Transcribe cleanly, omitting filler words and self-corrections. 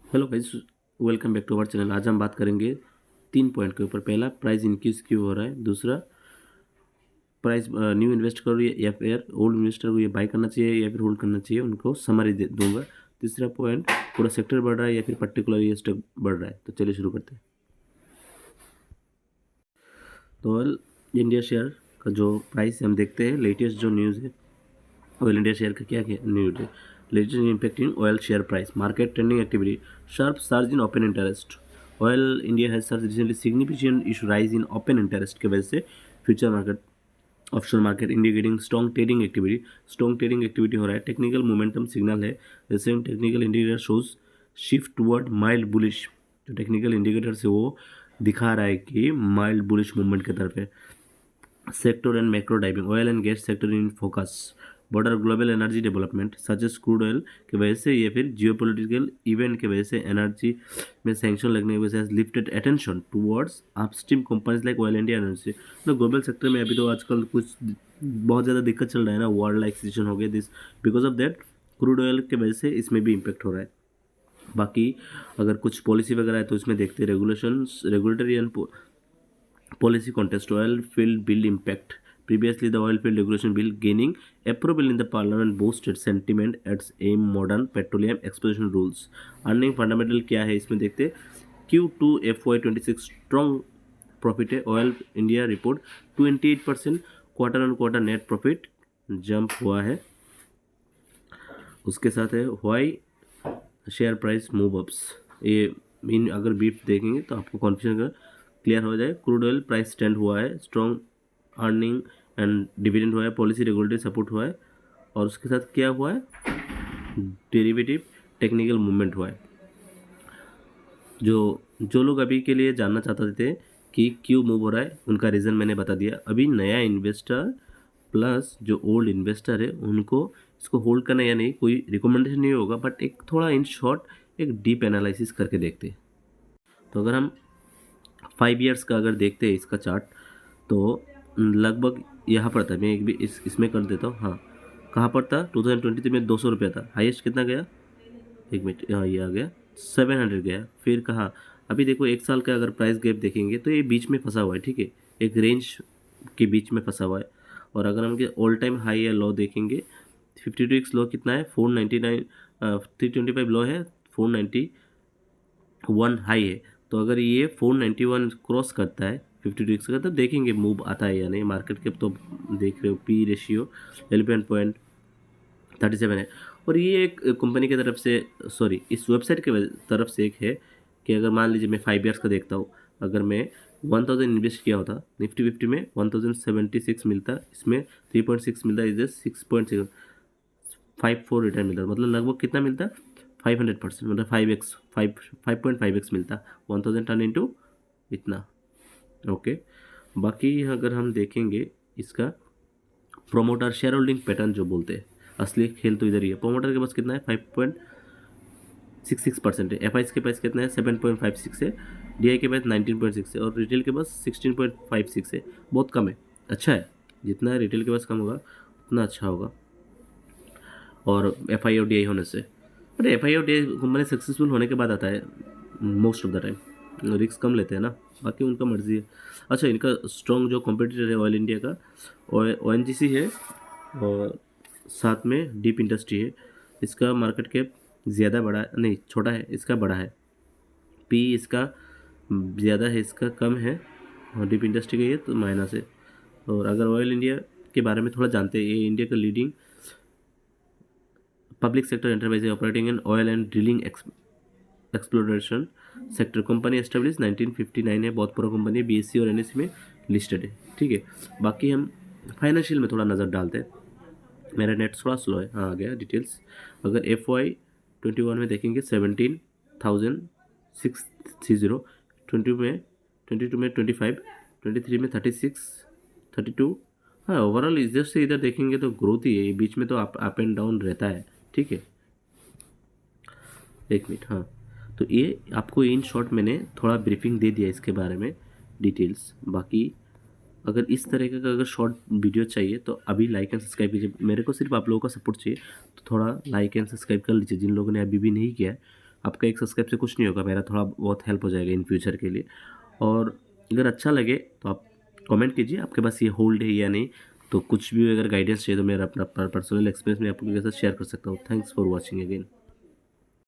Hello guys, welcome back to our channel. आज हम बात करेंगे 3 पॉइंट के ऊपर। पहला, प्राइस इंक्रीज क्यों हो रहा है। दूसरा, प्राइस न्यू इन्वेस्ट करो या फिर ओल्ड इन्वेस्टर को ये बाय करना चाहिए या फिर होल्ड करना चाहिए, उनको समरी दूंगा। तीसरा पॉइंट, पूरा सेक्टर बढ़ रहा है या फिर पर्टिकुलर ये स्टॉक बढ़ रहा है। तो चलिए शुरू करते हैं। तो ऑयल इंडिया शेयर का जो प्राइस है हम देखते हैं। लेटेस्ट जो न्यूज़ है, ऑयल इंडिया शेयर का क्या न्यूज है। Latest impact in oil share price, market trending activity, sharp surge in open interest. Oil India has surge recently significant issue rise in open interest की वजह से future market, option market indicating strong trading activity. Strong trading activity हो रहा है। Technical momentum signal है। Recent technical indicator shows shift toward mild bullish. जो technical indicator से वो दिखा रहा है कि माइल्ड बुलिश मूवमेंट की तरफ है। Sector and macro diving, oil and gas sector in focus, border global energy development suggest crude oil की वजह से या फिर जियोपॉलिटिकल इवेंट की वजह से एनर्जी में सैंक्शन लगने की वजह से lifted attention towards upstream companies like oil India energy. तो ग्लोबल सेक्टर में अभी तो आजकल कुछ बहुत ज़्यादा दिक्कत चल रहा है ना, वॉर लाइक सिचुएशन हो गया। This because of that crude oil की वजह से इसमें भी इम्पेक्ट हो रहा है। बाकी अगर कुछ पॉलिसी वगैरह है तो इसमें देखते हैं। Regulations, regulatory and policy context, oil field bill impact. Previously, the oil field regulation bill gaining approval in the parliament boosted sentiment at aim modern petroleum exploration rules. Earning fundamental क्या है इसमें देखते हैं। Q2 FY26 strong profit है। Oil India report 28% quarter on quarter net profit jump हुआ है। उसके साथ है why share price move ups. ये मीन अगर बीफ देखेंगे तो आपको कॉन्फ्यूजन का क्लियर हो जाए। क्रूड ऑयल प्राइस स्टैंड हुआ है। स्ट्रॉन्ग अर्निंग एंड डिविडेंड हुआ है। पॉलिसी रेगुलेटरी सपोर्ट हुआ है। और उसके साथ क्या हुआ है, डेरिवेटिव टेक्निकल मूवमेंट हुआ है। जो लोग अभी के लिए जानना चाहते थे कि क्यों मूव हो रहा है, उनका रीज़न मैंने बता दिया। अभी नया इन्वेस्टर प्लस जो ओल्ड इन्वेस्टर है उनको इसको होल्ड करना या नहीं कोई रिकमेंडेशन नहीं होगा, बट एक थोड़ा इन शॉर्ट एक डीप एनालिसिस करके देखते हैं। तो अगर हम 5 ईयर्स का अगर देखते हैं इसका चार्ट, तो लगभग यहाँ पर था। मैं एक भी इसमें कर देता हूँ। हाँ, कहाँ पर था, 2023 में 200 रुपया था। हाईएस्ट कितना गया, एक मिनट, हाँ ये आ गया 700 गया। फिर कहाँ, अभी देखो 1 साल का अगर प्राइस गैप देखेंगे तो ये बीच में फंसा हुआ है। ठीक है, एक रेंज के बीच में फंसा हुआ है। और अगर हम ऑल टाइम हाई या लो देखेंगे, 52 लो कितना है, 499, 325 लो है, 491 हाई है। तो अगर ये 491 क्रॉस करता है 52 का, तो देखेंगे मूव आता है या नहीं। मार्केट कैप तो देख रहे हो, पी रेशियो 11.37 है। और ये एक कंपनी की तरफ से, सॉरी इस वेबसाइट के तरफ से एक है कि अगर मान लीजिए मैं 5 ईयर्स का देखता हूँ, अगर मैं 1000 इन्वेस्ट किया होता निफ्टी 50 में, 1076 मिलता, इसमें 3.6 मिलता, इधर 6.54 रिटर्न मिलता। मतलब लगभग कितना मिलता, 500%, मतलब 5x, 5.5x मिलता। 1000 टर्न इंटू इतना। ओके, बाकी अगर हम देखेंगे इसका प्रोमोटर शेयर होल्डिंग पैटर्न जो बोलते हैं, असली खेल तो इधर ही है। प्रोमोटर के पास कितना है, 5.66% है। एफ के पास कितना है, 7.56 है। डी के पास 19.6 है। और रिटेल के पास 16.56 है। बहुत कम है, अच्छा है। जितना रिटेल के पास कम होगा उतना अच्छा होगा। और एफ और डी होने से, बट एफ और डी कंपनी सक्सेसफुल होने के बाद आता है most of the time. Risk कम लेते हैं ना, बाकी उनका मर्जी है। अच्छा, इनका स्ट्रॉन्ग जो कॉम्पिटिटर है ऑयल इंडिया का, ओ एन जी सी है। और साथ में डीप इंडस्ट्री है। इसका मार्केट कैप ज़्यादा बड़ा है, नहीं छोटा है, इसका बड़ा है। पी इसका ज़्यादा है, इसका कम है। और डीप इंडस्ट्री का ये तो माइनस है। और अगर ऑयल इंडिया के बारे में थोड़ा जानते हैं, ये इंडिया का leading public sector enterprise operating in oil and drilling exploration sector. Company establish 1959 है। बहुत पुरानी कंपनी है, बीएससी और एनएससी में लिस्टेड है। ठीक है, बाकी हम फाइनेंशियल में थोड़ा नज़र डालते हैं। मेरा नेट थोड़ा स्लो है, हाँ आ गया डिटेल्स। अगर FY21 में देखेंगे 17,630, 22 में 25, 23 में 36, 32। हाँ, ओवरऑल इधर से इधर देखेंगे तो ग्रोथ ही है। ये बीच में तो अप एंड डाउन रहता है। ठीक है, एक मिनट। हाँ, तो ये आपको इन शॉर्ट मैंने थोड़ा ब्रीफिंग दे दिया इसके बारे में, डिटेल्स। बाकी अगर इस तरह का अगर शॉर्ट वीडियो चाहिए तो अभी लाइक एंड सब्सक्राइब कीजिए। मेरे को सिर्फ आप लोगों का सपोर्ट चाहिए, तो थोड़ा लाइक एंड सब्सक्राइब कर लीजिए जिन लोगों ने अभी भी नहीं किया है। आपका एक सब्सक्राइब से कुछ नहीं होगा, मेरा थोड़ा बहुत हेल्प हो जाएगा इन फ्यूचर के लिए। और अगर अच्छा लगे तो आप कमेंट कीजिए आपके पास ये होल्ड है या नहीं। तो कुछ भी अगर गाइडेंस चाहिए तो मेरा अपना पर्सनल एक्सपीरियंस मैं आपके साथ शेयर कर सकता हूँ। Thanks for watching again.